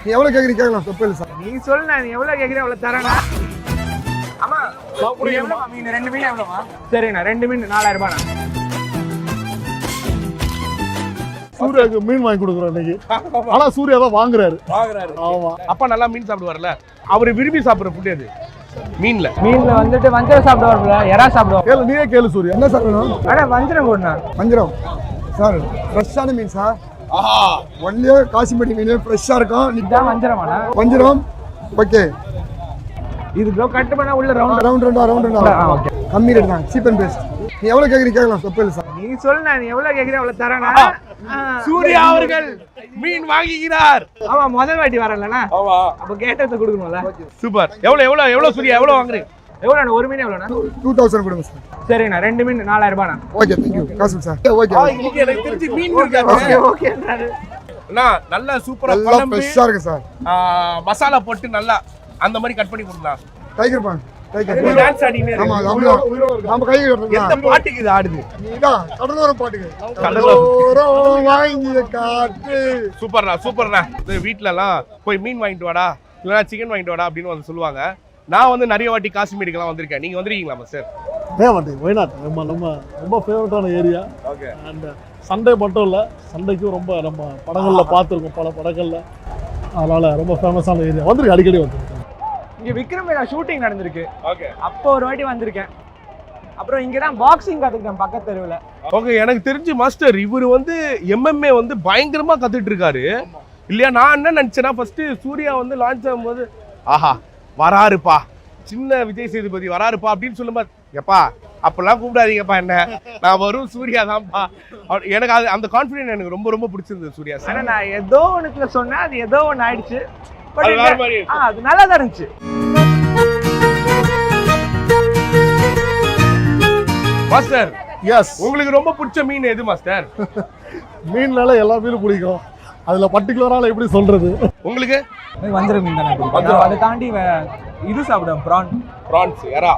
நீ எவ்வளவு கேக்குறீங்க கேட்கலாம், தப்பு இல்லை சார். நீ சொல்லு, நான் எவ்வளவு கேட்குறேன் அவ்வளவு தரேண்ணா. ஆமா எவ்வளோ மீன்? 2 மீன் எவ்வளோமா? சரிண்ணா 2 மீன் 4000 ரூபாண்ணா. சூர்யாவுக்கு மீன் வாங்கி கொடுக்குறோம் இன்னைக்கு. ஆனா சூர்யா தான் வாங்குறாரு. ஆமா. அப்பா நல்லா மீன் சாப்பிடுவார்ல, அவரு விரும்பி சாப்பிடுற ஃபுட் எது? மீன்ல வந்துட்டு வஞ்சரம் சாப்பிடுவார்ல, எறா சாப்பிடுவார். கேளு, நீயே கேளு சூர்யா. என்ன சார் வேணும்? அட வஞ்சரம் கொடுண்ணா. வஞ்சிரம் சார், ஃப்ரெஷ்ஷான மீன் சார். ஒன்லியே காசிமேடி மீன் ஃப்ரெஷ்ஷாக இருக்கும். இதுதான் வஞ்சரமாண்ணா. வஞ்சிரம் ஓகே. இது ப்ரோ கட் பண்ணா உள்ள ரவுண்ட் ஓகே. கம்மி ரேட் தான், சீப் அண்ட் பெஸ்ட். நீ எவ்வளவு கேக்குறீங்க கேட்கலாம், தப்பு இல்லை சார். நீ சொல்லு, நான் எவ்வளவு கேட்குறேன் அவ்வளவு தரேண்ணா. சூர்யா அவர்கள் மீன் வாங்கிக்கிறார். ஆமா, முதல் வாட்டி வரலண்ணா. அப்ப கேட்டதை கொடுக்கணும்ல. சூப்பர். எவ்வளவு சூர்யா எவ்வளவு வாங்குறீங்க? எவ்வளோண்ணா ஒரு மீன்? எவ்வளோண்ணா? 2000 கொடுங்க சார். சரிண்ணா 2 மீன் 4000 ரூபாண்ணா. ஓகே, தேங்க்யூ காசு சார். ஓகே இன்னைக்கு எனக்கு தெரிஞ்சு மீன் இருக்காது. ஓகேன்றாரு. நல்லா சூப்பரா நல்லா ஃப்ரெஷ்ஷாக இருக்கு சார். மசாலா போட்டு நல்லா அந்த மாதிரி கட் பண்ணி கொடுக்கலாம். டைகர் பான், டைகர். டான்ஸ் ஆடினே ஆமா, இருக்கு. நம்ம கை எந்த பாட்டுக்கு இது ஆடுது? நீதான் கடலோர பாட்டுக்கு. கடலோரம். கடலோரம் வாங்கிய காற்று. சூப்பர்ண்ணா. வீட்ல எல்லாம் போய் மீன் வாங்கிட்டு வாடா, இல்லைன்னா சிக்கன் வாங்கிட்டு வாடா அப்படின்னு வந்து சொல்லுவாங்க. நான் வந்து நிறைய வாட்டி காஷ்மீருக்கெல்லாம் வந்திருக்கேன். நீங்க வந்திருக்கீங்களா சார்? வயநாட் நம்ம ரொம்ப ஃபேவரட்டான ஏரியா. ஓகே. அண்ட் சண்டே மட்டும் இல்லை, சண்டைக்கும் ரொம்ப நம்ம படங்களில் பார்த்துருக்கோம், பல படங்களில். அதனால ரொம்ப ஃபேமஸான ஏரியா. வந்திருக்கு, அடிக்கடி வந்திருக்கேன். இங்க விக்ரம் வேலா ஷூட்டிங் நடந்திருக்கு. ஓகே. அப்போ ஒரு வாட்டி வந்திருக்கேன். அப்புறம் இங்க தான் பாக்ஸிங் கத்துக்கிட்டேன் பக்கத்து தெருவில். ஓகே. எனக்கு தெரிஞ்சு மாஸ்டர் இவர் வந்து MMA வந்து பயங்கரமா கத்துட்டு இருக்காரு இல்லையா? நான் என்ன நினைச்சேன்னா ஃபர்ஸ்ட் சூர்யா வந்து லான்ச் ஆகும்போது ஆஹா வராருப்பா, சின்ன விஜய் சேதுபதி வராருப்பா அப்படின்னு சொல்லும்போது, எப்பா அப்பெல்லாம் கூப்பிடாதீங்கப்பா, என்ன நான் வரும் சூர்யா தான்ப்பா. எனக்கு அது அந்த கான்ஃபிடென்ட் எனக்கு ரொம்ப ரொம்ப பிடிச்சிருந்தது சூர்யா சார். ஆனா நான் ஏதோ ஒண்ணுல சொன்னேன், அது ஏதோ ஒண்ணு ஆயிடுச்சு. அது வேற மாதிரி இருக்கு. அது நல்லா தான் இருந்துச்சு. மாஸ்டர், எஸ், உங்களுக்கு ரொம்ப பிடிச்ச மீன் எது மாஸ்டர்? மீன்னால எல்லா மீனும் பிடிக்கும். அதுல பர்டிகுலரால எப்படி சொல்றது? உங்களுக்கு வஞ்சரம் மீன் தானே. அதை தாண்டி இது சாப்பிடுவேன், ப்ரான். பிரான்ஸ், எறா.